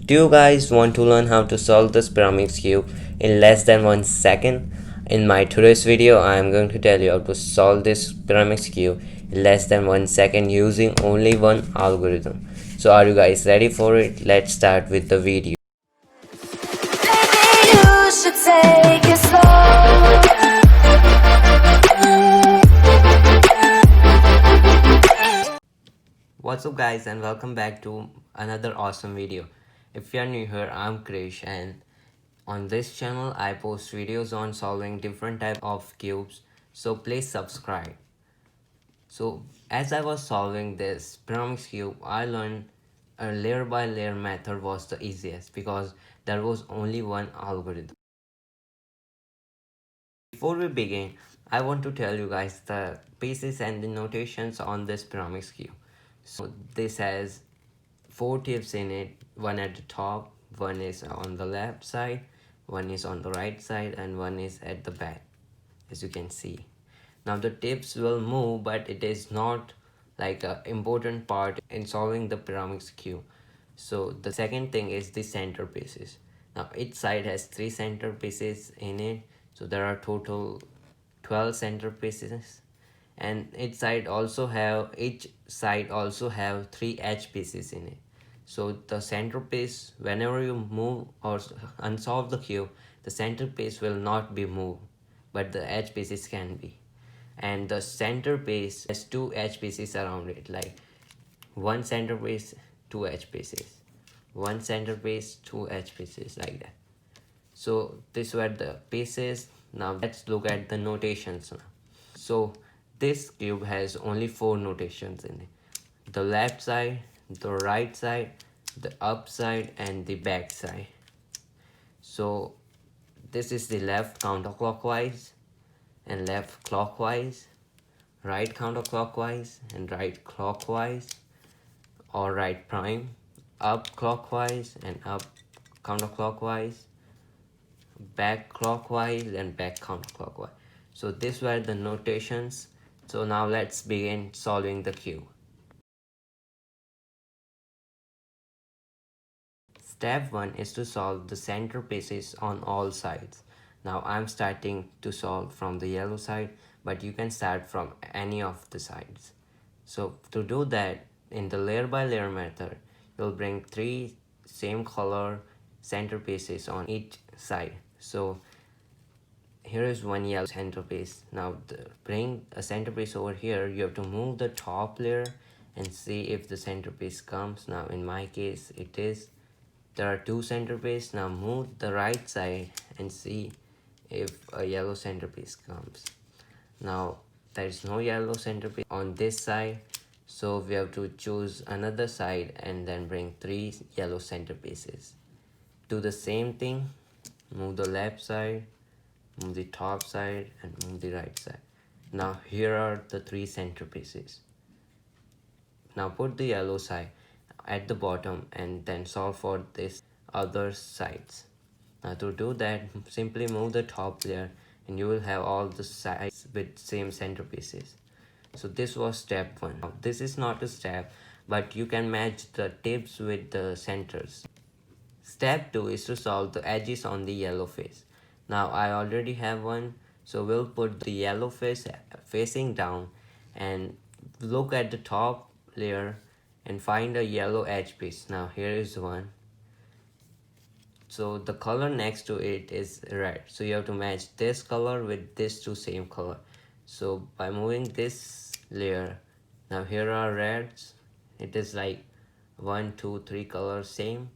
Do you guys want to learn how to solve this pyraminx cube in less than 1 second? In my today's video, I am going to tell you how to solve this pyraminx cube in less than 1 second using only one algorithm. So are you guys ready for it? Let's start with the video. Maybe you should take it slow. What's up guys, and welcome back to another awesome video. If you are new here, I'm Krish, and on this channel I post videos on solving different type of cubes, so please subscribe. So as I was solving this pyraminx cube, I learned a layer by layer method was the easiest because there was only one algorithm. Before we begin, I want to tell you guys the pieces and the notations on this pyraminx cube. So this has 4 tips in it, one at the top, one is on the left side, one is on the right side, and one is at the back, as you can see. Now the tips will move, but it is not like an important part in solving the pyraminx cube. So the second thing is the center pieces. Now each side has 3 center pieces in it, so there are total 12 center pieces, and each side also have 3 edge pieces in it. So the center piece, whenever you move or unsolve the cube, the center piece will not be moved, but the edge pieces can be. And the center piece has 2 edge pieces around it, like one center piece, 2 edge pieces, one center piece, 2 edge pieces, like that. So these were the pieces. Now let's look at the notations now. So this cube has only 4 notations in it: the left side, the right side, the up side, and the back side. So this is the left counterclockwise and left clockwise, right counterclockwise and right clockwise, or right prime, up clockwise and up counterclockwise, back clockwise and back counterclockwise. So these were the notations. So now let's begin solving the cube. Step 1 is to solve the center pieces on all sides. Now I'm starting to solve from the yellow side, but you can start from any of the sides. So to do that, in the layer by layer method, you'll bring 3 same color center pieces on each side. So here is one yellow centerpiece. Now bring a centerpiece over here. You have to move the top layer and see if the centerpiece comes. Now in my case it is. There are 2 centerpiece. Now move the right side and see if a yellow centerpiece comes. Now there is no yellow centerpiece on this side, so we have to choose another side and then bring 3 yellow centerpieces. Do the same thing, move the left side, move the top side, and move the right side. Now here are the 3 centerpieces. Now put the yellow side at the bottom and then solve for this other sides. Now to do that, simply move the top layer and you will have all the sides with same centerpieces. So this was step 1. Now this is not a step, but you can match the tips with the centers. Step 2 is to solve the edges on the yellow face. Now I already have one, so we'll put the yellow face facing down and look at the top layer and find a yellow edge piece. Now here is one. So the color next to it is red, so you have to match this color with this 2 same color. So by moving this layer, now here are reds, it is like 1 2 3 colors same,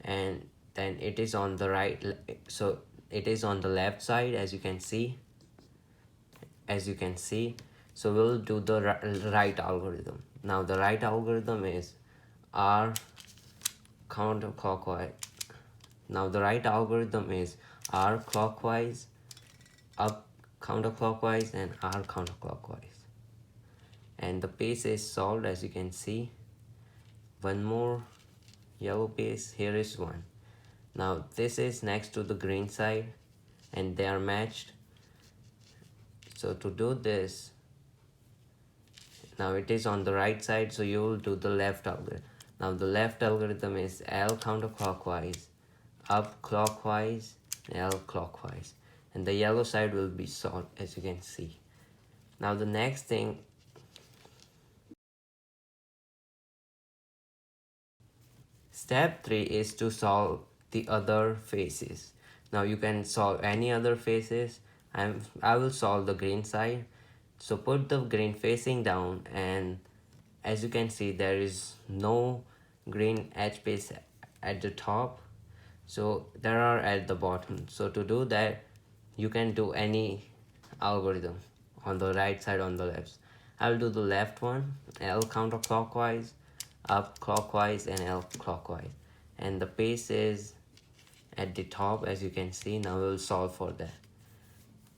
and then it is on the right, so it is on the left side, as you can see. So we'll do the right algorithm. Now the right algorithm is R counterclockwise. Now the right algorithm is R clockwise, up counterclockwise, and R counterclockwise. And the piece is solved, as you can see. One more yellow piece, here is one. Now this is next to the green side and they are matched. So to do this, now it is on the right side, so you will do the left algorithm. Now the left algorithm is L counterclockwise, up clockwise, L clockwise, and the yellow side will be solved, as you can see. Now the next thing, step 3 is to solve the other faces. Now you can solve any other faces. I will solve the green side. So put the green facing down, and as you can see there is no green edge piece at the top, so there are at the bottom. So to do that, you can do any algorithm on the right side, on the left. I'll do the left one, L counterclockwise, up clockwise, and L clockwise, and the pace is at the top, as you can see. Now we'll solve for that.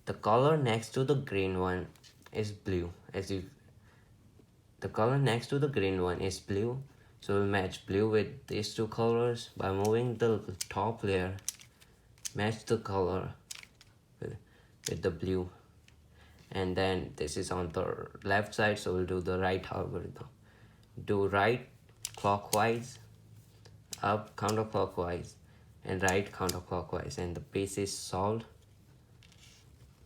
The color next to the green one is blue, the color next to the green one is blue, so we'll match blue with these two colors by moving the top layer. Match the color with the blue, and then this is on the left side, so we'll do the right algorithm. Do right clockwise, up counterclockwise, and right counterclockwise, and the pace is solved.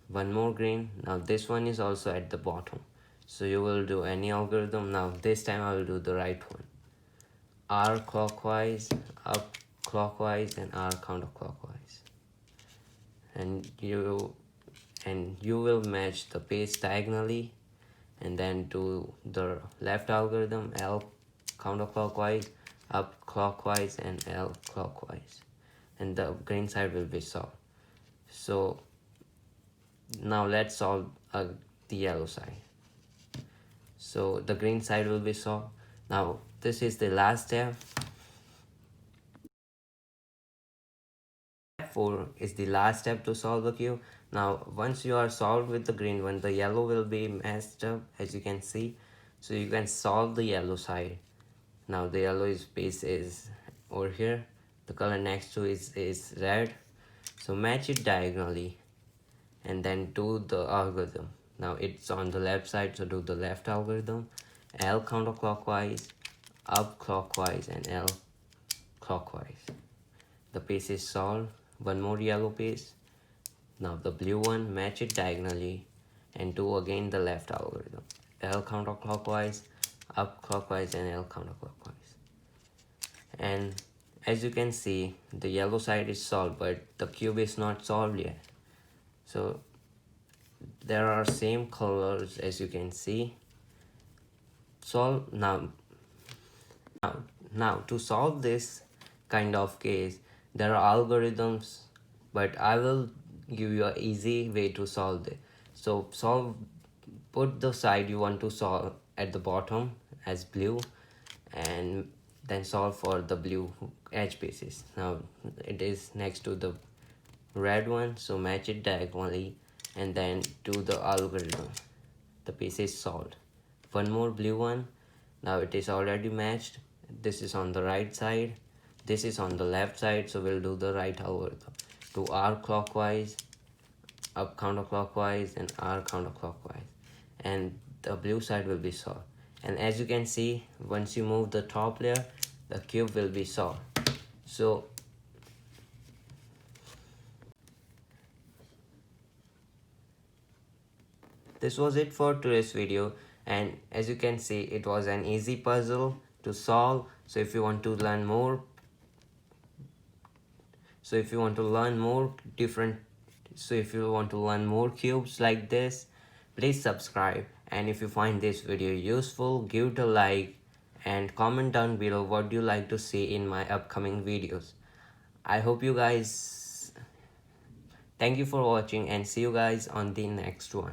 One more green. Now this one is also at the bottom, so you will do any algorithm. Now this time I will do the right one, R clockwise, up clockwise, and R counterclockwise, and you will match the pace diagonally, and then do the left algorithm, L counterclockwise, up clockwise, and L clockwise, and the green side will be solved. So now let's solve the yellow side. So the green side will be solved. Now this is the last step. Step 4 is the last step to solve the cube. Now once you are solved with the green one, the yellow will be messed up, as you can see, so you can solve the yellow side. Now the yellow space is over here, the color next to is red, so match it diagonally and then do the algorithm. Now it's on the left side, so do the left algorithm, L counterclockwise, up clockwise, and L clockwise. The piece is solved. One more yellow piece. Now the blue one, match it diagonally and do again the left algorithm, L counterclockwise, up clockwise, and L counterclockwise. And as you can see, the yellow side is solved, but the cube is not solved yet. So there are same colors, as you can see. Solve now. Now to solve this kind of case, there are algorithms, but I will give you an easy way to solve it. So put the side you want to solve at the bottom as blue, and then solve for the blue edge pieces. Now it is next to the red one, so match it diagonally and then do the algorithm. The piece is solved. One more blue one. Now it is already matched. This is on the right side, this is on the left side, so we'll do the right algorithm. Do R clockwise, up counterclockwise, and R counterclockwise, and the blue side will be solved. And as you can see, once you move the top layer, the cube will be solved. So this was it for today's video, and as you can see, it was an easy puzzle to solve. So if you want to learn more cubes like this, please subscribe. And if you find this video useful, give it a like and comment down below what you like to see in my upcoming videos. I hope you guys, thank you for watching, and see you guys on the next one.